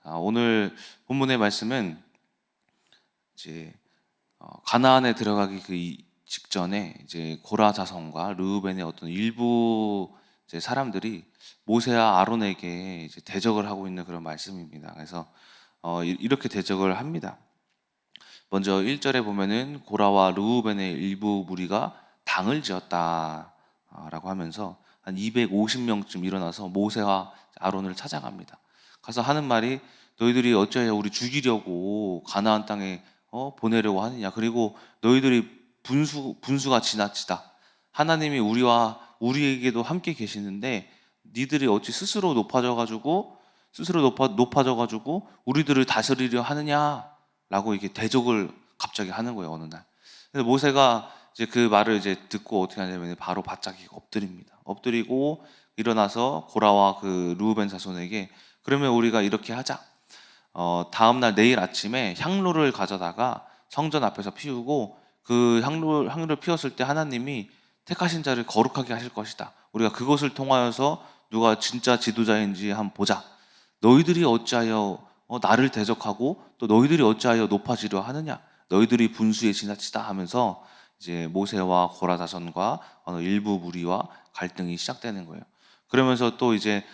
오늘 본문의 말씀은 이제 가나안에 들어가기 직전에 이제 고라 자손과 르우벤의 어떤 일부 이제 사람들이 모세와 아론에게 이제 대적을 하고 있는 그런 말씀입니다. 그래서 이렇게 대적을 합니다. 먼저 1절에 보면은 고라와 르우벤의 일부 무리가 당을 지었다라고 하면서 한 250명쯤 일어나서 모세와 아론을 찾아갑니다. 가서 하는 말이 너희들이 어찌하여 우리 죽이려고 가나안 땅에 보내려고 하느냐. 그리고 너희들이 분수가 지나치다. 하나님이 우리에게도 함께 계시는데 니들이 어찌 스스로 높아져 가지고 우리들을 다스리려 하느냐라고 이게 대적을 갑자기 하는 거예요, 어느 날. 그래서 모세가 이제 그 말을 이제 듣고 어떻게 하냐면 바로 바짝 엎드립니다. 엎드리고 일어나서 고라와 그 르우벤 자손에게 그러면 우리가 이렇게 하자. 다음날 내일 아침에 향로를 가져다가 성전 앞에서 피우고 그 향로를 피웠을 때 하나님이 택하신 자를 거룩하게 하실 것이다. 우리가 그것을 통하여서 누가 진짜 지도자인지 한번 보자. 너희들이 어찌하여 나를 대적하고 또 너희들이 어찌하여 높아지려 하느냐. 너희들이 분수에 지나치다 하면서 이제 모세와 고라 자손과 어느 일부 무리와 갈등이 시작되는 거예요. 그러면서 또 이제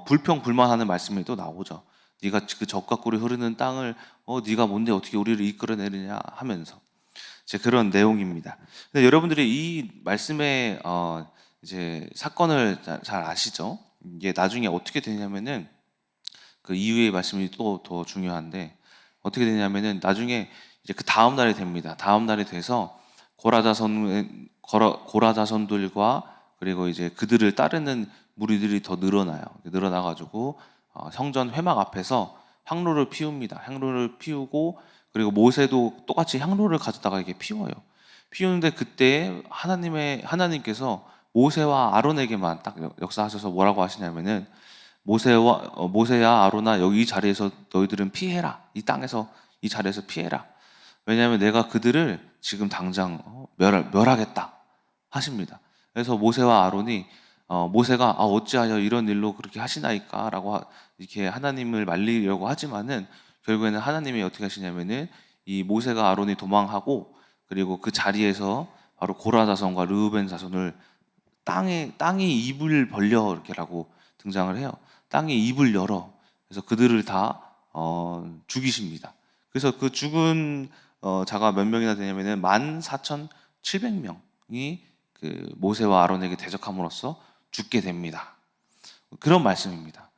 불평불만하는 말씀이 또 나오죠. 네가 그 적과 꿀이 흐르는 땅을 네가 뭔데 어떻게 우리를 이끌어내느냐 하면서 이제 그런 내용입니다. 근데 여러분들이 이 말씀의 이제 사건을 잘 아시죠? 이게 나중에 어떻게 되냐면은 그 이후의 말씀이 또 더 중요한데 어떻게 되냐면은 나중에 이제 그 다음 날이 됩니다. 다음 날이 돼서 고라 자손들과 그리고 이제 그들을 따르는 무리들이 더 늘어나가지고 성전 회막 앞에서 향로를 피웁니다. 향로를 피우고 그리고 모세도 똑같이 향로를 가져다가 이렇게 피워요. 피우는데 그때 하나님께서 모세와 아론에게만 딱 역사하셔서 뭐라고 하시냐면은 모세야 아론아 여기 이 자리에서 너희들은 피해라. 이 땅에서 이 자리에서 피해라. 왜냐하면 내가 그들을 지금 당장 멸하겠다 하십니다. 그래서 모세와 아론이 모세가 어찌하여 이런 일로 그렇게 하시나이까라고 이렇게 하나님을 말리려고 하지만은 결국에는 하나님이 어떻게 하시냐면은 이 모세가 아론이 도망하고 그리고 그 자리에서 바로 고라 자손과 르우벤 자손을 땅이 입을 벌려 이렇게라고 등장을 해요. 땅이 입을 열어. 그래서 그들을 다 죽이십니다. 그래서 그 죽은 자가 몇 명이나 되냐면은 14,700명이 그 모세와 아론에게 대적함으로써 죽게 됩니다. 그런 말씀입니다.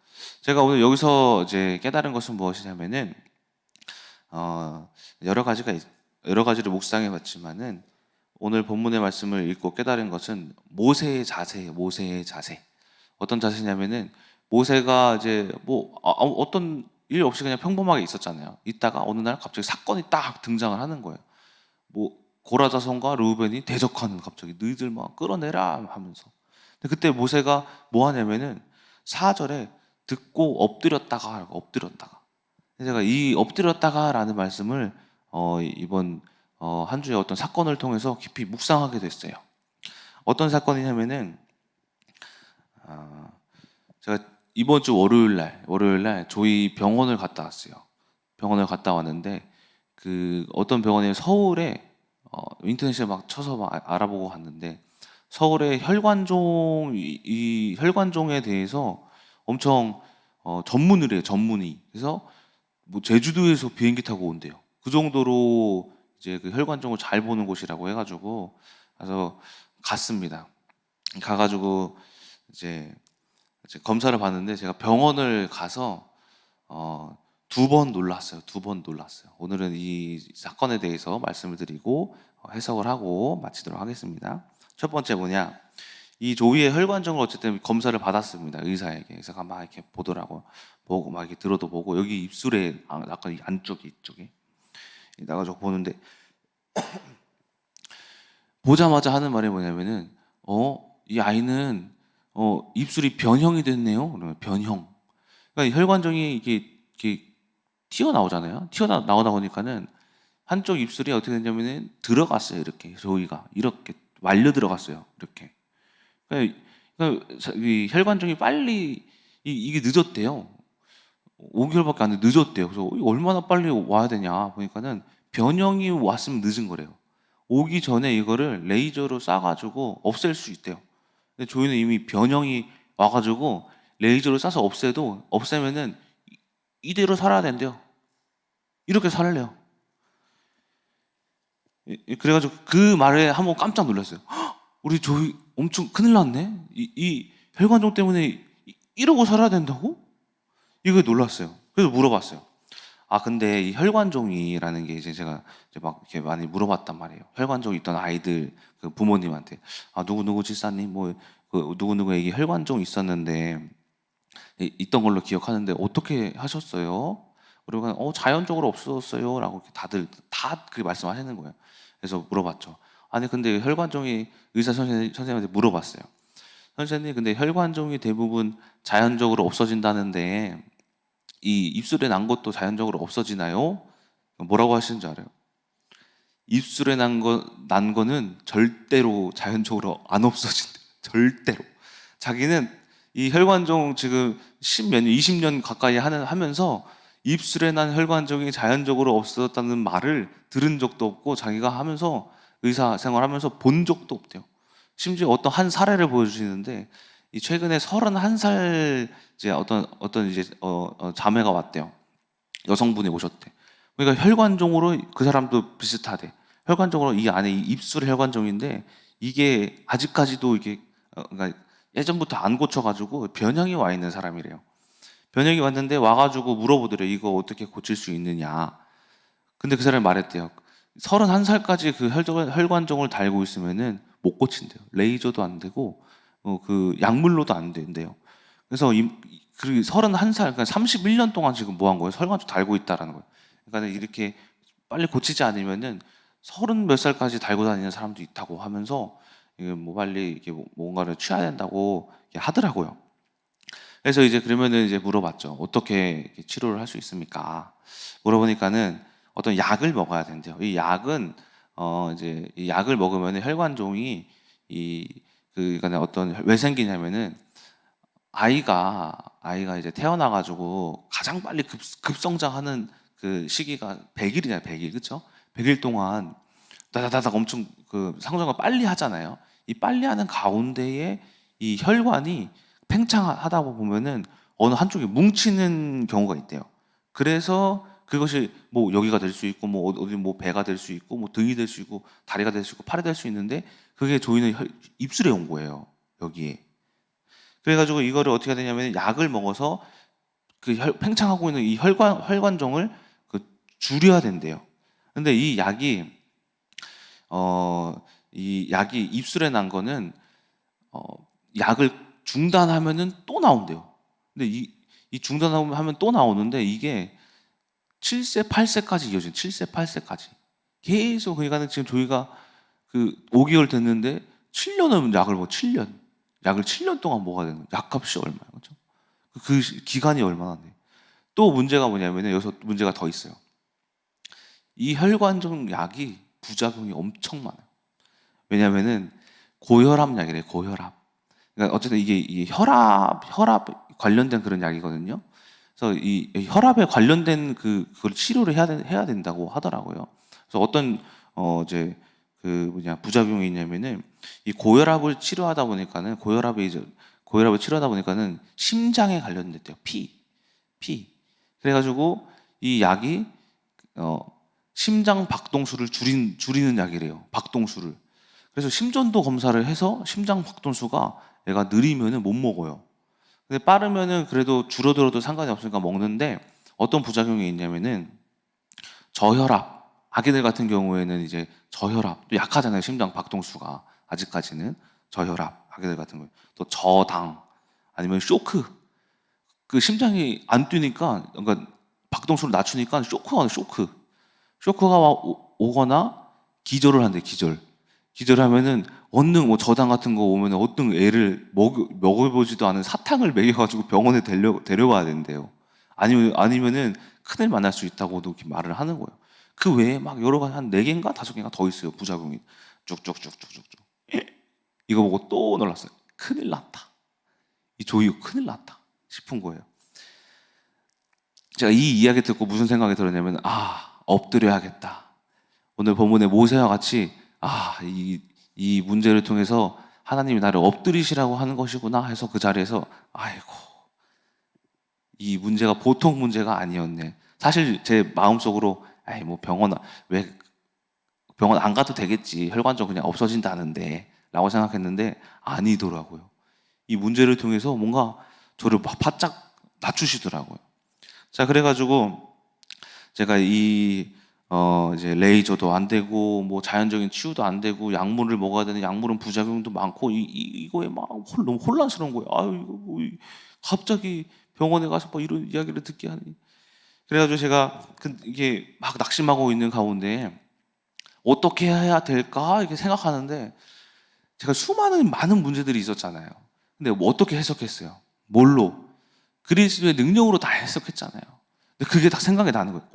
제가 오늘 여기서 이제 깨달은 것은 무엇이냐면은 여러 가지를 묵상해 봤지만은 오늘 본문의 말씀을 읽고 깨달은 것은 모세의 자세예요. 모세의 자세. 어떤 자세냐면은 모세가 이제 어떤 일 없이 그냥 평범하게 있었잖아요. 있다가 어느 날 갑자기 사건이 딱 등장을 하는 거예요. 고라 자손과 르우벤이 대적하는 갑자기 너희들 막 끌어내라 하면서. 근데 그때 모세가 뭐 하냐면은 4절에 듣고 엎드렸다가. 제가 이 엎드렸다가라는 말씀을 이번 한 주의 어떤 사건을 통해서 깊이 묵상하게 됐어요. 어떤 사건이냐면은 제가 이번 주 월요일 날 저희 병원을 갔다 왔어요. 병원을 갔다 왔는데 그 어떤 병원이 서울에 인터넷에 막 쳐서 막 알아보고 갔는데 서울의 이 혈관종에 대해서 엄청 전문을 해요. 전문의. 그래서 뭐 제주도에서 비행기 타고 온대요. 그 정도로 이제 그 혈관종을 잘 보는 곳이라고 해가지고 가서 갔습니다. 가가지고 이제 검사를 받는데 제가 병원을 가서 2번 놀랐어요. 2번 놀랐어요. 오늘은 이 사건에 대해서 말씀을 드리고 해석을 하고 마치도록 하겠습니다. 첫 번째 뭐냐? 이 조이의 혈관종을 어쨌든 검사를 받았습니다. 의사에게. 의사가 막 이렇게 보더라고. 보고 막 이렇게 들어도 보고 여기 입술에 약간 이 안쪽에 이쪽에 나가지고 보는데 보자마자 하는 말이 뭐냐면은 이 아이는 입술이 변형이 됐네요. 그러면 변형. 그러니까 혈관종이 이렇게 튀어나오잖아요. 튀어나오다 보니까는 한쪽 입술이 어떻게 됐냐면은 들어갔어요. 이렇게 조이가 이렇게 말려 들어갔어요. 이렇게. 그러니까 이 혈관종이 빨리 이게 늦었대요. 5개월밖에 안 돼 늦었대요. 그래서 이거 얼마나 빨리 와야 되냐 보니까는 변형이 왔으면 늦은 거래요. 오기 전에 이거를 레이저로 쏴가지고 없앨 수 있대요. 근데 조이는 이미 변형이 와가지고 레이저로 쏴서 없애면은 이대로 살아야 된대요. 이렇게 살래요. 그래가지고 그 말에 한번 깜짝 놀랐어요. "헉, 우리 조이 엄청 큰일 났네. 이 혈관종 때문에 이러고 살아야 된다고? 이거에 놀랐어요. 그래서 물어봤어요. 아, 근데 이 혈관종이라는 게 이제 제가 이제 막 이렇게 많이 물어봤단 말이에요. 혈관종이 있던 아이들 그 부모님한테 아, 누구누구 집사님 뭐 그 누구누구에게 혈관종이 있었는데 있던 걸로 기억하는데 어떻게 하셨어요? 그리고 자연적으로 없어졌어요라고 다들 다 그렇게 말씀하시는 거예요. 그래서 물어봤죠. 아니 근데 혈관종이 의사 선생님한테 물어봤어요. 선생님 근데 혈관종이 대부분 자연적으로 없어진다는데 이 입술에 난 것도 자연적으로 없어지나요? 뭐라고 하시는지 알아요? 입술에 난 거는 절대로 자연적으로 안 없어진대. 절대로. 자기는 이 혈관종 지금 10몇 년, 20년 가까이 하면서 입술에 난 혈관종이 자연적으로 없어졌다는 말을 들은 적도 없고 자기가 하면서 의사 생활하면서 본 적도 없대요. 심지어 어떤 한 사례를 보여주시는데 이 최근에 31살 이제 어떤 이제 자매가 왔대요. 여성분이 오셨대. 그러니까 혈관종으로 그 사람도 비슷하대. 혈관종으로 이 안에 이 입술 혈관종인데 이게 아직까지도 이게 그러니까 예전부터 안 고쳐가지고 변형이 와 있는 사람이래요. 변형이 왔는데 와가지고 물어보더래요. 이거 어떻게 고칠 수 있느냐. 근데 그 사람이 말했대요. 31살까지 그 혈관종을 달고 있으면은 못 고친대요. 레이저도 안 되고 그 약물로도 안 된대요. 그래서 그 31살, 그러니까 31년 동안 지금 뭐 한 거예요? 혈관종 달고 있다라는 거예요. 그러니까 이렇게 빨리 고치지 않으면은 30몇 살까지 달고 다니는 사람도 있다고 하면서 이게 뭐 빨리 이렇게 뭔가를 취해야 된다고 하더라고요. 그래서 이제 그러면은 이제 물어봤죠. 어떻게 치료를 할 수 있습니까? 물어보니까는 어떤 약을 먹어야 된대요. 이 약은 이제 이 약을 먹으면 혈관종이 그러니까 어떤 왜 생기냐면은 아이가 이제 태어나 가지고 가장 빨리 급성장하는 그 시기가 100일이냐 100일 그렇죠? 100일 동안 다다다닥 엄청 그 상정을 빨리 하잖아요. 이 빨리 하는 가운데에 이 혈관이 팽창하다 보면은 어느 한쪽에 뭉치는 경우가 있대요. 그래서 그것이 뭐 여기가 될 수 있고 뭐 어디 뭐 배가 될 수 있고 뭐 등이 될 수 있고 다리가 될 수 있고 팔이 될 수 있는데 그게 조이는 입술에 온 거예요. 여기에. 그래가지고 이거를 어떻게 해야 되냐면 약을 먹어서 그 팽창하고 있는 이 혈관종을 그 줄여야 된대요. 근데 이 약이 입술에 난 거는 어, 약을 중단하면은 또 나온대요. 근데 이 중단하면 또 나오는데 이게 7세, 8세까지 이어진 7세, 8세까지 계속 그러니까 지금 저희가 그 5개월 됐는데 7년을 약을 먹어 7년 약을 7년 동안 먹어야 되는 거예요. 약값이 얼마예요, 그렇죠? 그 기간이 얼마나 돼? 또 문제가 뭐냐면은 여기서 문제가 더 있어요. 이 혈관종 약이 부작용이 엄청 많아요. 왜냐면은 고혈압 약이래요. 고혈압. 그러니까 어쨌든 이게 혈압 관련된 그런 약이거든요. 그래서 이 혈압에 관련된 그걸 치료를 해야 된다고 하더라고요. 그래서 어떤 이제 그 뭐냐 부작용이 있냐면은 이 고혈압을 치료하다 보니까는 심장에 관련됐대요. 피. 그래가지고 이 약이 어 심장 박동수를 줄이는 약이래요. 박동수를. 그래서 심전도 검사를 해서 심장 박동수가 얘가 느리면은 못 먹어요. 근데 빠르면은 그래도 줄어들어도 상관이 없으니까 먹는데 어떤 부작용이 있냐면은 저혈압. 아기들 같은 경우에는 이제 저혈압. 또 약하잖아요. 심장 박동수가. 아직까지는. 저혈압. 아기들 같은 경우. 또 저당. 아니면 쇼크. 그 심장이 안 뛰니까, 그러니까 박동수를 낮추니까 쇼크가 와요, 쇼크. 쇼크가 오거나 기절을 한대, 기절. 기절하면은 얻는 뭐 저당 같은 거 오면 어떤 애를 먹어보지도 않은 사탕을 먹여가지고 병원에 데려가야 된대요. 아니면은 큰일 만날 수 있다고도 이렇게 말을 하는 거예요. 그 외에 막 여러 가지 한 4개인가 5개인가 더 있어요. 부작용이. 쭉쭉쭉쭉쭉쭉. 이거 보고 또 놀랐어요. 큰일 났다. 이 조이가 큰일 났다 싶은 거예요. 제가 이 이야기 듣고 무슨 생각이 들었냐면, 엎드려야겠다. 오늘 본문의 모세와 같이, 이 문제를 통해서 하나님이 나를 엎드리시라고 하는 것이구나 해서 그 자리에서, 아이고, 이 문제가 보통 문제가 아니었네. 사실 제 마음속으로, 뭐 왜 병원 안 가도 되겠지. 혈관종 그냥 없어진다는데. 라고 생각했는데, 아니더라고요. 이 문제를 통해서 뭔가 저를 막 바짝 낮추시더라고요. 자, 그래가지고 제가 이제 레이저도 안 되고, 뭐 자연적인 치유도 안 되고, 약물을 먹어야 되는 약물은 부작용도 많고, 이거에 막 너무 혼란스러운 거예요. 이거 뭐 갑자기 병원에 가서 뭐 이런 이야기를 듣게 하니. 그래가지고 제가 이게 막 낙심하고 있는 가운데 어떻게 해야 될까? 이렇게 생각하는데 제가 많은 문제들이 있었잖아요. 근데 뭐 어떻게 해석했어요? 뭘로? 그리스도의 능력으로 다 해석했잖아요. 근데 그게 딱 생각이 나는 거예요.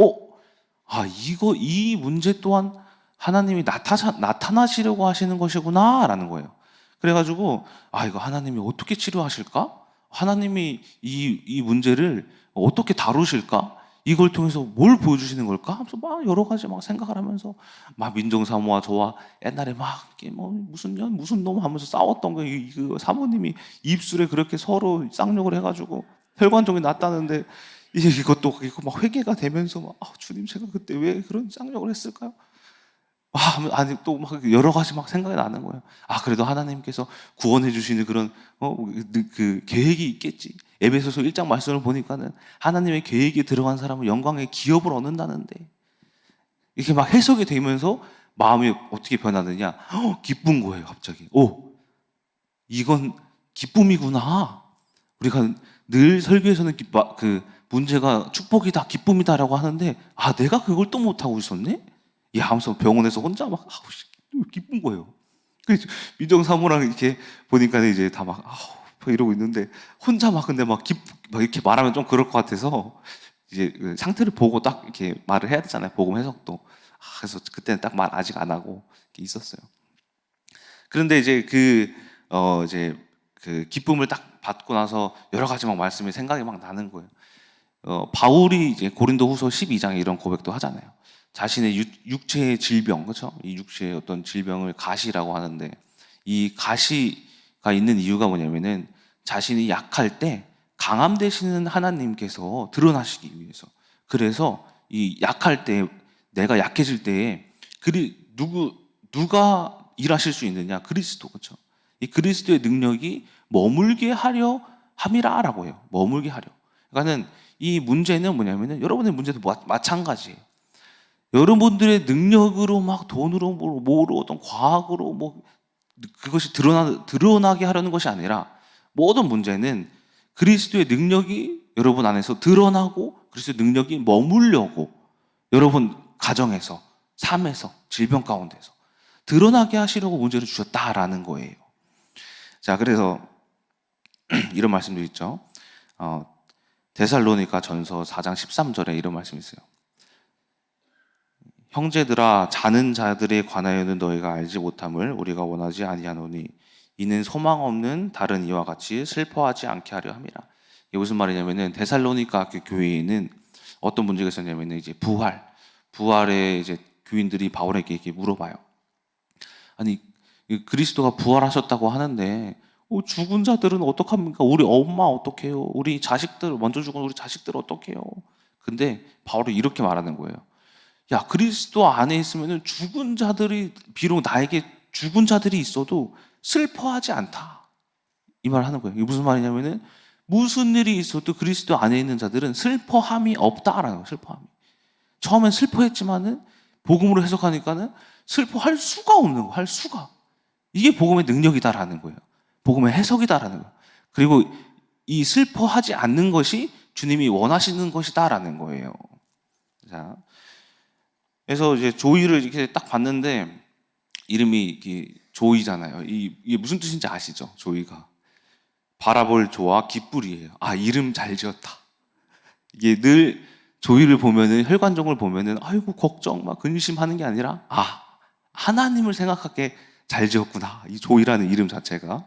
이 문제 또한 하나님이 나타나시려고 하시는 것이구나 라는 거예요. 그래가지고 이거 하나님이 어떻게 치료하실까? 하나님이 이 문제를 어떻게 다루실까? 이걸 통해서 뭘 보여주시는 걸까? 하면서 막 여러 가지 막 생각을 하면서 막 민정사모와 저와 옛날에 막 이렇게 뭐 무슨 놈 하면서 싸웠던 거, 그 사모님이 입술에 그렇게 서로 쌍욕을 해가지고 혈관종이 났다는데 이것도 막 회개가 되면서 막 주님 제가 그때 왜 그런 쌍욕을 했을까요? 또 막 여러 가지 막 생각이 나는 거예요. 그래도 하나님께서 구원해 주시는 그런 그 계획이 있겠지. 에베소서 1장 말씀을 보니까는 하나님의 계획에 들어간 사람은 영광의 기업을 얻는다는데, 이렇게 막 해석이 되면서 마음이 어떻게 변하느냐? 기쁜 거예요, 갑자기. 이건 기쁨이구나. 우리가 늘 설교에서는 그 문제가 축복이다, 기쁨이다라고 하는데, 내가 그걸 또 못하고 있었네? 하면서 병원에서 혼자 막, 기쁜 거예요. 그래서 민정사모랑 이렇게 보니까 이제 다 막 이러고 있는데, 혼자 막 근데 막 이렇게 말하면 좀 그럴 것 같아서, 이제 그 상태를 보고 딱 이렇게 말을 해야 되잖아요. 복음 해석도. 그래서 그때는 딱 말 아직 안 하고 이렇게 있었어요. 그런데 이제 이제 그 기쁨을 딱 받고 나서 여러 가지 막 말씀이 생각이 막 나는 거예요. 바울이 이제 고린도후서 12장에 이런 고백도 하잖아요. 자신의 육체의 질병, 그렇죠? 이 육체의 어떤 질병을 가시라고 하는데, 이 가시가 있는 이유가 뭐냐면은 자신이 약할 때 강함 되시는 하나님께서 드러나시기 위해서. 그래서 이 약할 때, 내가 약해질 때에 누가 일하실 수 있느냐? 그리스도, 그렇죠? 이 그리스도의 능력이 머물게 하려 함이라라고 해요. 머물게 하려. 그러니까는 이 문제는 뭐냐면은 여러분의 문제도 마찬가지예요. 여러분들의 능력으로 막 돈으로 뭐로 어떤 과학으로 뭐 그것이 드러나게 하려는 것이 아니라, 모든 문제는 그리스도의 능력이 여러분 안에서 드러나고 그리스도의 능력이 머물려고 여러분 가정에서, 삶에서, 질병 가운데서 드러나게 하시려고 문제를 주셨다라는 거예요. 자, 그래서 이런 말씀도 있죠. 데살로니가 전서 4장 13절에 이런 말씀이 있어요. 형제들아, 자는 자들에 관하여는 너희가 알지 못함을 우리가 원하지 아니하노니 이는 소망 없는 다른 이와 같이 슬퍼하지 않게 하려 함이라. 이게 무슨 말이냐면은 데살로니가 교회에는 어떤 문제가 있었냐면은 이제 부활에 이제 교인들이 바울에게 이렇게 물어봐요. 아니, 그리스도가 부활하셨다고 하는데 죽은 자들은 어떡합니까? 우리 엄마 어떡해요? 우리 자식들, 먼저 죽은 우리 자식들 어떡해요? 근데 바울이 이렇게 말하는 거예요. 야, 그리스도 안에 있으면 죽은 자들이, 비록 나에게 죽은 자들이 있어도 슬퍼하지 않다. 이 말을 하는 거예요. 이게 무슨 말이냐면은 무슨 일이 있어도 그리스도 안에 있는 자들은 슬퍼함이 없다라는 거예요. 슬퍼함이. 처음엔 슬퍼했지만은 복음으로 해석하니까는 슬퍼할 수가 없는 거예요. 할 수가. 이게 복음의 능력이다라는 거예요. 복음의 해석이다라는 거예요. 그리고 이 슬퍼하지 않는 것이 주님이 원하시는 것이다라는 거예요. 자, 그래서 이제 조이를 이렇게 딱 봤는데 이름이 조이잖아요. 이게 무슨 뜻인지 아시죠? 조이가 바라볼 조와 깃불이에요. 이름 잘 지었다. 이게 늘 조이를 보면은, 혈관종을 보면은 아이고 걱정 막 근심하는 게 아니라 하나님을 생각하게 잘 지었구나. 이 조이라는 이름 자체가.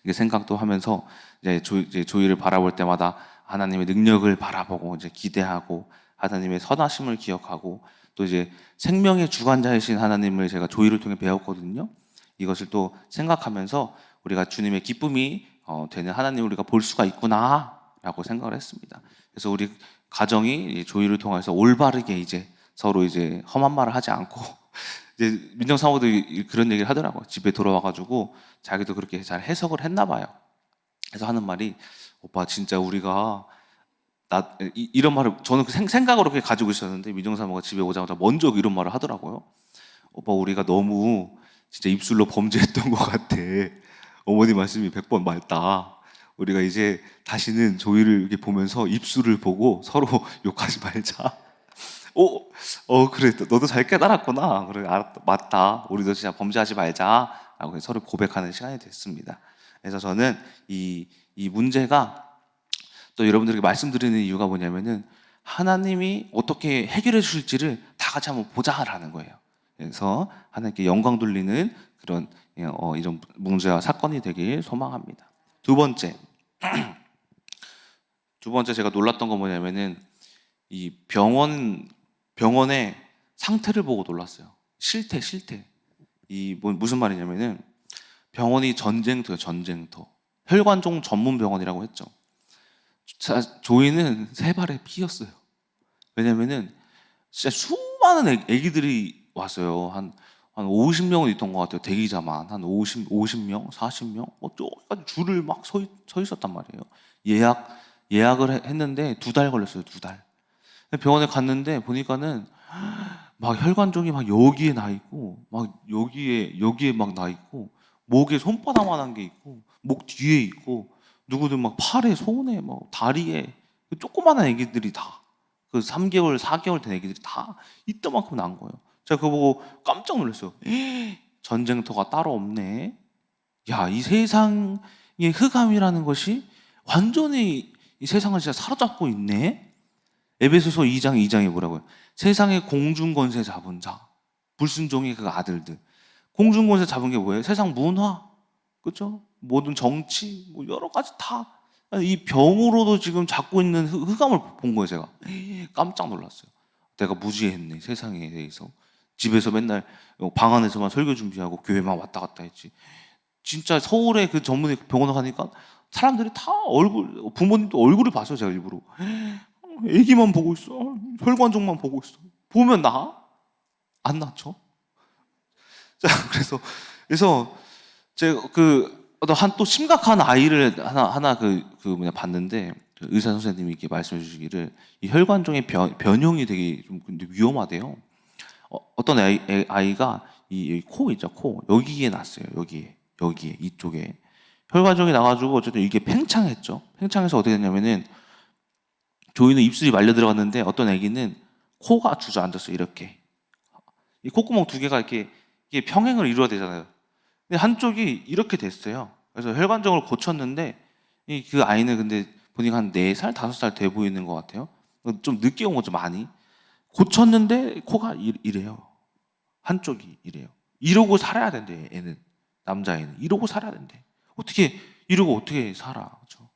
이게 생각도 하면서 이제 조이를 바라볼 때마다 하나님의 능력을 바라보고 이제 기대하고 하나님의 선하심을 기억하고 또 이제 생명의 주관자이신 하나님을 제가 조의를 통해 배웠거든요. 이것을 또 생각하면서 우리가 주님의 기쁨이 되는 하나님을 우리가 볼 수가 있구나라고 생각을 했습니다. 그래서 우리 가정이 조의를 통해서 올바르게 이제 서로 이제 험한 말을 하지 않고 이제 민정사모도 그런 얘기를 하더라고요. 집에 돌아와가지고 자기도 그렇게 잘 해석을 했나 봐요. 그래서 하는 말이 오빠 진짜 우리가 이런 말을 저는 생각으로 그렇게 가지고 있었는데 민정사모가 집에 오자마자 먼저 이런 말을 하더라고요. 오빠 우리가 너무 진짜 입술로 범죄했던 것 같아. 어머니 말씀이 100번 맞다. 우리가 이제 다시는 조이를 이렇게 보면서 입술을 보고 서로 욕하지 말자. 그래. 너도 잘 깨달았구나. 그래, 알았다. 맞다. 우리도 진짜 범죄하지 말자. 라고 서로 고백하는 시간이 됐습니다. 그래서 저는 이 문제가 또 여러분들에게 말씀드리는 이유가 뭐냐면은 하나님이 어떻게 해결해 주실지를 다 같이 한번 보자라는 거예요. 그래서 하나님께 영광 돌리는 그런 이런 문제와 사건이 되길 소망합니다. 두 번째 제가 놀랐던 건 뭐냐면은 이 병원의 상태를 보고 놀랐어요. 실태. 무슨 말이냐면은 병원이 전쟁터예요. 전쟁터. 혈관종 전문 병원이라고 했죠. 조이는 세 발에 피였어요. 왜냐면은 진짜 수많은 애기들이 왔어요. 한 50명은 있던 것 같아요. 대기자만 한 50명, 40명, 저기까지 줄을 막 서 있었단 말이에요. 예약을 했는데 2달 걸렸어요. 2달. 병원에 갔는데 보니까는 막 혈관종이 막 여기에 나 있고, 막 여기에 막 나 있고, 목에 손바닥만한 게 있고, 목 뒤에 있고, 누구든 막 팔에, 손에, 뭐 다리에 조그마한 애기들이 다 그 3개월, 4개월 된 애기들이 다 이따만큼 난 거예요. 제가 그거 보고 깜짝 놀랐어요. 전쟁터가 따로 없네. 야, 이 세상의 흑암이라는 것이 완전히 이 세상을 진짜 사로잡고 있네. 에베소서 2장에 뭐라고요? 세상의 공중권세 잡은 자, 불순종의 그 아들들. 공중권세 잡은 게 뭐예요? 세상 문화, 그렇죠? 모든 정치, 뭐 여러 가지 다 이 병으로도 지금 잡고 있는 흑암을 본 거예요. 제가 깜짝 놀랐어요. 내가 무지했네, 세상에 대해서. 집에서 맨날 방 안에서만 설교 준비하고 교회만 왔다 갔다 했지. 진짜 서울에 그 전문의 병원에 가니까 사람들이 다 부모님도 얼굴을 봤어요. 제가 일부러 애기만 보고 있어, 혈관종만 보고 있어. 보면 안 낫죠? 자, 그래서 제가 또 심각한 아이를 하나 봤는데, 그 의사 선생님이 이렇게 말씀해 주시기를 이 혈관종의 변형이 되게 좀 근데 위험하대요. 어떤 아이가 이 코 있죠, 코 여기에 났어요. 여기에 이쪽에 혈관종이 나가지고 어쨌든 이게 팽창했죠. 팽창해서 어떻게 됐냐면은 조이는 입술이 말려 들어갔는데 어떤 아기는 코가 주저앉았어요. 이렇게 이 콧구멍 2개가 이게 평행을 이루어야 되잖아요. 근데 한쪽이 이렇게 됐어요. 그래서 혈관종을 고쳤는데 그 아이는 근데 보니까 한 4살, 5살 돼 보이는 것 같아요. 좀 늦게 온 거죠, 많이. 고쳤는데 코가 이래요. 한쪽이 이래요. 이러고 살아야 된대, 애는. 남자애는. 이러고 살아야 된대. 이러고 어떻게 살아. 그렇죠?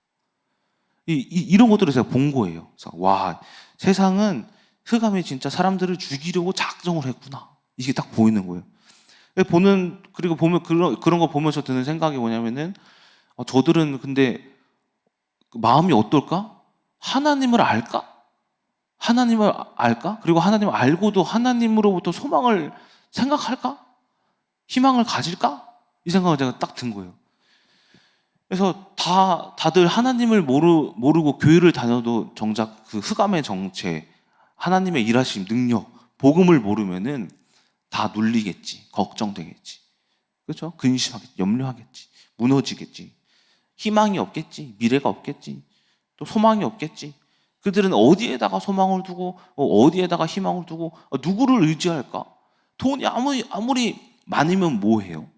이런 것들을 제가 본 거예요. 그래서 와, 세상은 흑암이 진짜 사람들을 죽이려고 작정을 했구나. 이게 딱 보이는 거예요. 그리고 보면 그런 거 보면서 드는 생각이 뭐냐면은 저들은 근데 마음이 어떨까? 하나님을 알까? 그리고 하나님을 알고도 하나님으로부터 소망을 생각할까? 희망을 가질까? 이 생각을 제가 딱 든 거예요. 그래서 다들 하나님을 모르고 교회를 다녀도 정작 그 흑암의 정체, 하나님의 일하심, 능력, 복음을 모르면은 다 눌리겠지, 걱정되겠지, 그렇죠? 근심하겠지, 염려하겠지, 무너지겠지, 희망이 없겠지, 미래가 없겠지, 또 소망이 없겠지. 그들은 어디에다가 소망을 두고 어디에다가 희망을 두고 누구를 의지할까? 돈이 아무리 많으면 뭐해요?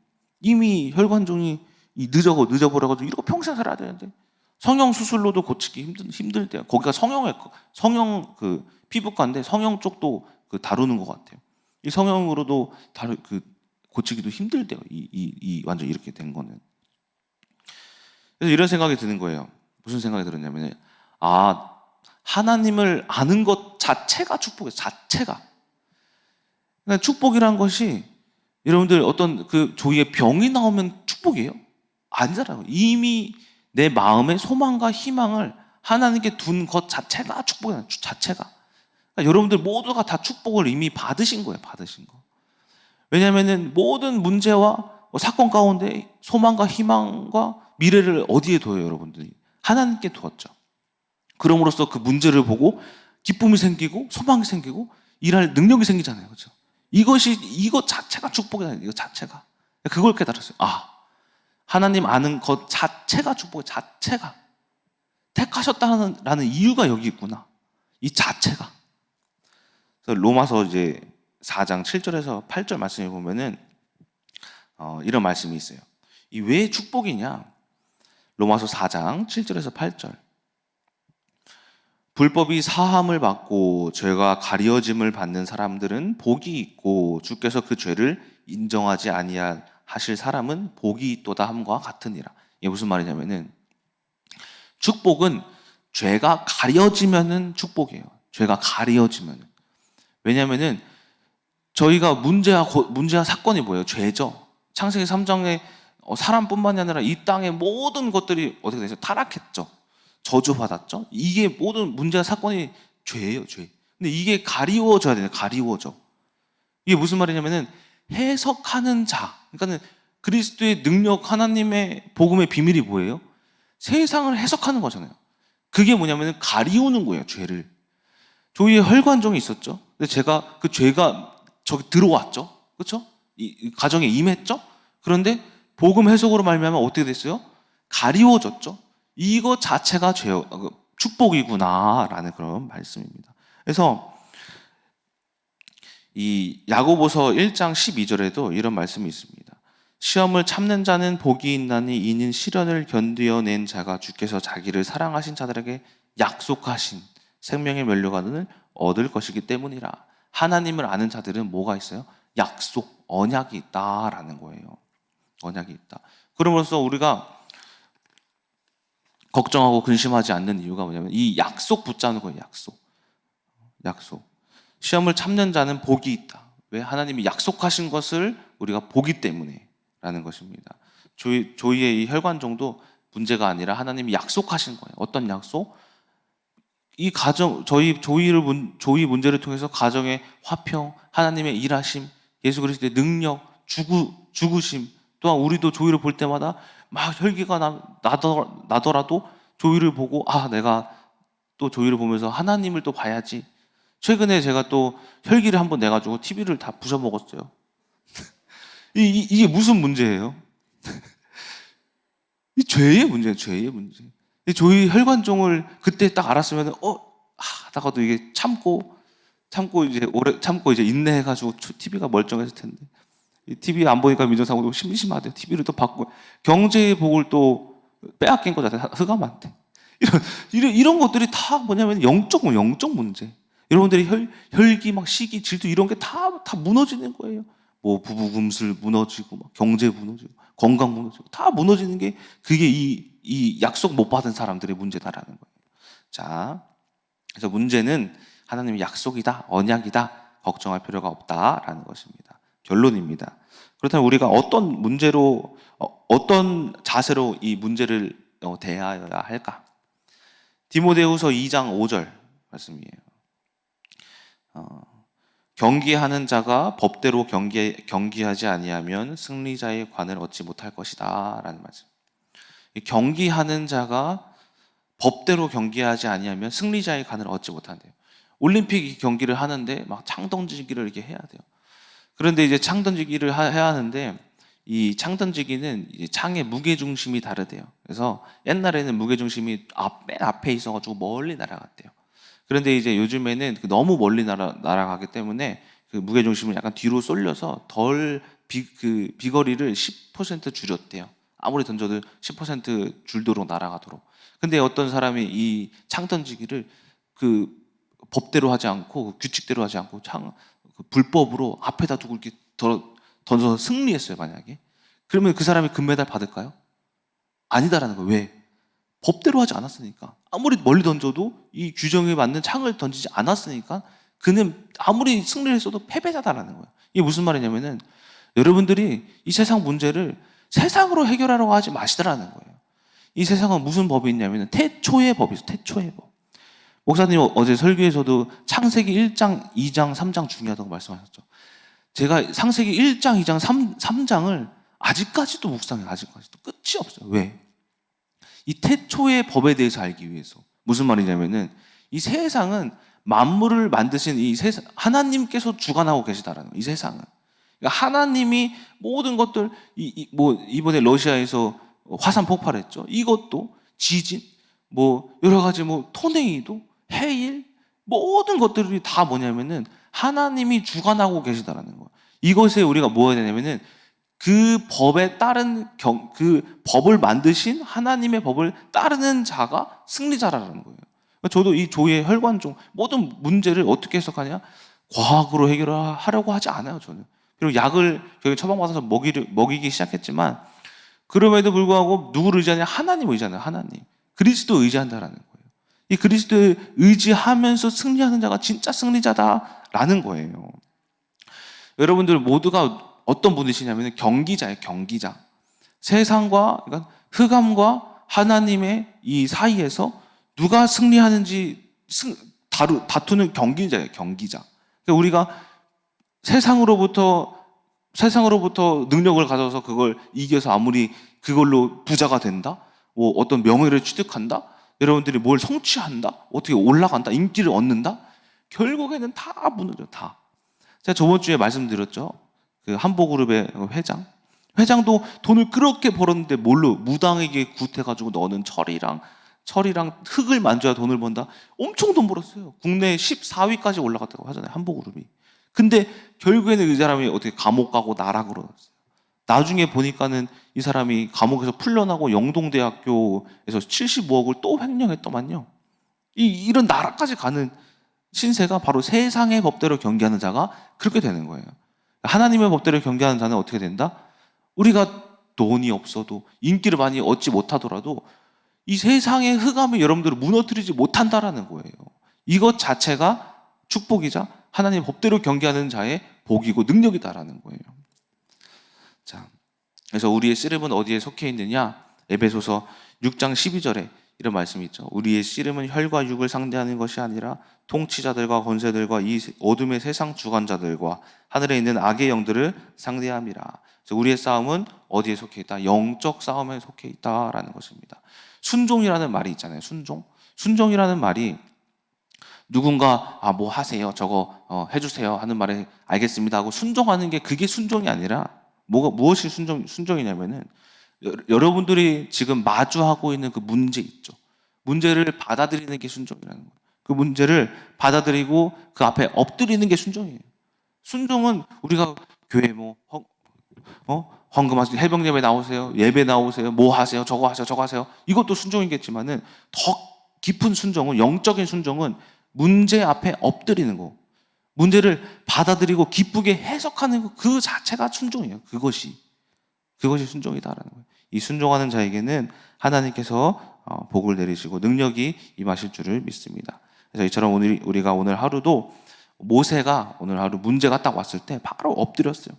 이미 혈관종이 늦어버려가지고 이러고 평생 살아야 되는데 성형 수술로도 고치기 힘들대요. 거기가 성형 그 피부과인데 성형 쪽도 다루는 것 같아요. 이 성형으로도 고치기도 힘들대요. 완전 이렇게 된 거는. 그래서 이런 생각이 드는 거예요. 무슨 생각이 들었냐면 하나님을 아는 것 자체가 축복이에요. 자체가. 그러니까 축복이란 것이 여러분들 어떤 그 조이의 병이 나오면 축복이에요? 아니잖아요. 이미 내 마음의 소망과 희망을 하나님께 둔 것 자체가 축복이에요. 자체가. 그러니까 여러분들 모두가 다 축복을 이미 받으신 거예요. 받으신 거. 왜냐하면 모든 문제와 사건 가운데 소망과 희망과 미래를 어디에 둬요, 여러분들이? 하나님께 두었죠. 그럼으로써 그 문제를 보고 기쁨이 생기고 소망이 생기고 일할 능력이 생기잖아요. 그렇죠? 이것 자체가 축복이잖아요. 이거 자체가. 그걸 깨달았어요. 하나님 아는 것 자체가 축복이에요. 자체가. 택하셨다는 이유가 여기 있구나. 이 자체가. 그래서 로마서 이제 4장 7절에서 8절 말씀에 보면은 이런 말씀이 있어요. 이 왜 축복이냐? 로마서 4장 7절에서 8절. 불법이 사함을 받고 죄가 가려짐을 받는 사람들은 복이 있고 주께서 그 죄를 인정하지 아니하실 사람은 복이 있도다 함과 같으니라. 이게 무슨 말이냐면은 축복은 죄가 가려지면은 축복이에요. 죄가 가려지면은. 왜냐면은 저희가 문제와 사건이 뭐예요? 죄죠. 창세기 3장에 사람뿐만이 아니라 이 땅의 모든 것들이 어떻게 되죠? 타락했죠. 저주받았죠. 이게 모든 문제와 사건이 죄예요, 죄. 근데 이게 가리워져야 돼요. 가리워져. 이게 무슨 말이냐면은 해석하는 자. 그러니까는 그리스도의 능력, 하나님의 복음의 비밀이 뭐예요? 세상을 해석하는 거잖아요. 그게 뭐냐면은 가리우는 거예요, 죄를. 조이의 혈관종이 있었죠. 근데 제가 그 죄가 저기 들어왔죠. 그렇죠? 이 가정에 임했죠. 그런데 복음 해석으로 말미암아 어떻게 됐어요? 가리워졌죠. 이거 자체가 축복이구나라는 그런 말씀입니다. 그래서 이 야고보서 1장 12절에도 이런 말씀이 있습니다. 시험을 참는 자는 복이 있나니 이는 시련을 견디어낸 자가 주께서 자기를 사랑하신 자들에게 약속하신 생명의 면류관을 얻을 것이기 때문이라. 하나님을 아는 자들은 뭐가 있어요? 약속, 언약이 있다라는 거예요. 언약이 있다. 그러면서 우리가 걱정하고 근심하지 않는 이유가 뭐냐면 이 약속 붙잡는 거예요. 약속. 시험을 참는 자는 복이 있다. 왜? 하나님이 약속하신 것을 우리가 보기 때문에 라는 것입니다. 조이의 이 혈관종도 문제가 아니라 하나님이 약속하신 거예요. 어떤 약속? 이 가정, 조이 문제를 통해서 가정의 화평, 하나님의 일하심, 예수 그리스도의 능력, 죽으심, 또한 우리도 조이를 볼 때마다 막 혈기가 나더라도 조이를 보고 내가 또 조이를 보면서 하나님을 또 봐야지. 최근에 제가 또 혈기를 한번 내가지고 TV를 다 부셔먹었어요. 이게 무슨 문제예요? 이 죄의 문제예요, 죄의 문제. 조이 혈관종을 그때 딱 알았으면 하다가도 이게 참고 이제 인내해가지고 TV가 멀쩡했을 텐데. 이 TV 안 보니까 민정상으로 심심하대요. TV를 또 바꾸고 경제의 복을 또 빼앗긴 거잖아요. 흑암한테. 이런 것들이 다 뭐냐면 영적 문제. 여러분들이 혈기, 막 시기, 질투 이런 게 다 무너지는 거예요. 뭐 부부 금슬 무너지고, 막 경제 무너지고, 건강 무너지고 다 무너지는 게 그게 이 약속 못 받은 사람들의 문제다라는 거예요. 자, 그래서 문제는 하나님의 약속이다, 언약이다, 걱정할 필요가 없다라는 것입니다. 결론입니다. 그렇다면 우리가 어떤 문제로, 어떤 자세로 이 문제를 대해야 할까? 디모데후서 2장 5절 말씀이에요. 경기하는 자가 법대로 경기하지 아니하면 승리자의 관을 얻지 못할 것이다 라는 말씀. 경기하는 자가 법대로 경기하지 아니하면 승리자의 관을 얻지 못한대요. 올림픽 경기를 하는데 막 창 던지기를 이렇게 해야 돼요. 그런데 이제 창 던지기를 해야 하는데 이 창 던지기는 이제 창의 무게 중심이 다르대요. 그래서 옛날에는 무게 중심이 맨 앞에 있어가지고 멀리 날아갔대요. 그런데 이제 요즘에는 너무 멀리 날아가기 때문에 그 무게 중심을 약간 뒤로 쏠려서 비거리를 10% 줄였대요. 아무리 던져도 10% 줄도록 날아가도록. 근데 어떤 사람이 이 창 던지기를 그 법대로 하지 않고 규칙대로 하지 않고 불법으로 앞에다 두고 이렇게 던져서 승리했어요, 만약에. 그러면 그 사람이 금메달 받을까요? 아니다라는 거예요. 왜? 법대로 하지 않았으니까, 아무리 멀리 던져도 이 규정에 맞는 창을 던지지 않았으니까 그는 아무리 승리를 했어도 패배자다라는 거예요. 이게 무슨 말이냐면은 여러분들이 이 세상 문제를 세상으로 해결하려고 하지 마시더라는 거예요. 이 세상은 무슨 법이 있냐면은 태초의 법이 있어요. 태초의 법. 목사님 어제 설교에서도 창세기 1장, 2장, 3장 중요하다고 말씀하셨죠. 제가 창세기 1장, 2장, 3장을 아직까지도 묵상해요. 아직까지도 끝이 없어요. 왜? 이 태초의 법에 대해서 알기 위해서. 무슨 말이냐면은 이 세상은 만물을 만드신 이 세상, 하나님께서 주관하고 계시다라는 거예요. 이 세상은. 그러니까 하나님이 모든 것들, 뭐 이번에 러시아에서 화산 폭발했죠. 이것도 지진, 뭐 여러 가지 뭐 토네이도, 해일, 모든 것들이 다 뭐냐면은 하나님이 주관하고 계시다라는 거예요. 이것에 우리가 뭐 해야 되냐면은 그 법에 따른 그 법을 만드신 하나님의 법을 따르는 자가 승리자라는 거예요. 저도 이 조의 혈관종 모든 문제를 어떻게 해석하냐? 과학으로 해결하려고 하지 않아요, 저는. 그리고 약을 결국 처방받아서 먹이기 시작했지만 그럼에도 불구하고 누구를 의지하냐? 하나님을 의지하는 하나님. 그리스도 의지한다라는 거예요. 이 그리스도를 의지하면서 승리하는 자가 진짜 승리자다라는 거예요. 여러분들 모두가 어떤 분이시냐면 경기자예요, 경기자. 세상과, 그러니까 흑암과 하나님의 이 사이에서 누가 승리하는지 다투는 경기자예요, 경기자. 그러니까 우리가 세상으로부터 능력을 가져서 그걸 이겨서 아무리 그걸로 부자가 된다, 뭐 어떤 명예를 취득한다, 여러분들이 뭘 성취한다, 어떻게 올라간다, 인기를 얻는다, 결국에는 다 무너져, 다. 제가 저번 주에 말씀드렸죠. 그 한보그룹의 회장도 돈을 그렇게 벌었는데 뭘로? 무당에게 굿해가지고 너는 철이랑 흙을 만져야 돈을 번다. 엄청 돈 벌었어요. 국내 14위까지 올라갔다고 하잖아요, 한보그룹이. 근데 결국에는 이 사람이 어떻게 감옥 가고 나락으로 갔어요. 나중에 보니까는 이 사람이 감옥에서 풀려나고 영동대학교에서 75억을 또 횡령했더만요. 이런 나라까지 가는 신세가 바로 세상의 법대로 경기하는 자가 그렇게 되는 거예요. 하나님의 법대로 경기하는 자는 어떻게 된다? 우리가 돈이 없어도 인기를 많이 얻지 못하더라도 이 세상의 흑암을 여러분들을 무너뜨리지 못한다라는 거예요. 이것 자체가 축복이자 하나님의 법대로 경기하는 자의 복이고 능력이다라는 거예요. 자, 그래서 우리의 씨름은 어디에 속해 있느냐? 에베소서 6장 12절에 이런 말씀이 있죠. 우리의 씨름은 혈과 육을 상대하는 것이 아니라 통치자들과 권세들과 이 어둠의 세상 주관자들과 하늘에 있는 악의 영들을 상대함이라. 그래서 우리의 싸움은 어디에 속해 있다? 영적 싸움에 속해 있다라는 것입니다. 순종이라는 말이 있잖아요. 순종이라는 말이 누군가 뭐 하세요, 저거 해주세요 하는 말에 알겠습니다 하고 순종하는 게 그게 순종이 아니라 무엇이 순종이냐면은 여러분들이 지금 마주하고 있는 그 문제 있죠. 문제를 받아들이는 게 순종이라는 거예요. 그 문제를 받아들이고 그 앞에 엎드리는 게 순종이에요. 순종은 우리가 교회 헌금하세요, 해병 예배 나오세요, 예배 나오세요, 뭐 하세요, 저거 하세요, 저거 하세요. 이것도 순종이겠지만은 더 깊은 순종은, 영적인 순종은 문제 앞에 엎드리는 거, 문제를 받아들이고 기쁘게 해석하는 거, 그 자체가 순종이에요. 그것이 순종이다라는 거예요. 이 순종하는 자에게는 하나님께서 복을 내리시고 능력이 임하실 줄을 믿습니다. 그래서 이처럼 우리가 오늘 하루도 모세가 오늘 하루 문제가 딱 왔을 때 바로 엎드렸어요.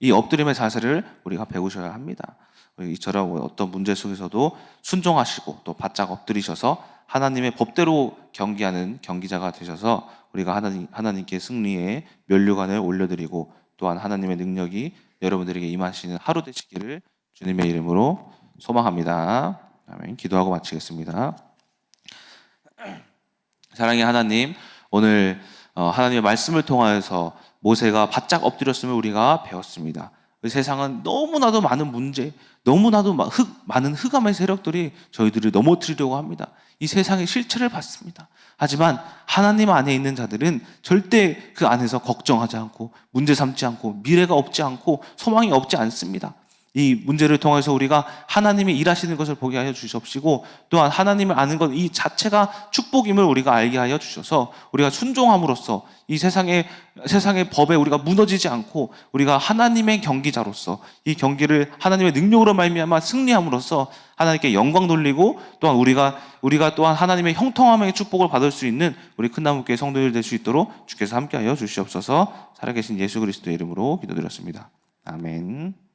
이 엎드림의 자세를 우리가 배우셔야 합니다. 이처럼 어떤 문제 속에서도 순종하시고 또 바짝 엎드리셔서 하나님의 법대로 경기하는 경기자가 되셔서 우리가 하나님께 승리의 면류관을 올려드리고 또한 하나님의 능력이 여러분들에게 임하시는 하루 되시기를 주님의 이름으로 소망합니다. 아멘. 기도하고 마치겠습니다. 사랑의 하나님, 오늘 하나님의 말씀을 통하여서 모세가 바짝 엎드렸음을 우리가 배웠습니다. 세상은 너무나도 많은 문제, 너무나도 많은 흑암의 세력들이 저희들을 넘어뜨리려고 합니다. 이 세상의 실체를 받습니다. 하지만 하나님 안에 있는 자들은 절대 그 안에서 걱정하지 않고 문제 삼지 않고 미래가 없지 않고 소망이 없지 않습니다. 이 문제를 통해서 우리가 하나님이 일하시는 것을 보게 하여 주시옵시고, 또한 하나님을 아는 것 이 자체가 축복임을 우리가 알게 하여 주셔서 우리가 순종함으로써 이 세상의 법에 우리가 무너지지 않고 우리가 하나님의 경기자로서 이 경기를 하나님의 능력으로 말미암아 승리함으로써 하나님께 영광 돌리고, 또한 우리가 또한 하나님의 형통함의 축복을 받을 수 있는 우리 큰나무교회 성도들 될 수 있도록 주께서 함께하여 주시옵소서. 살아계신 예수 그리스도의 이름으로 기도드렸습니다. 아멘.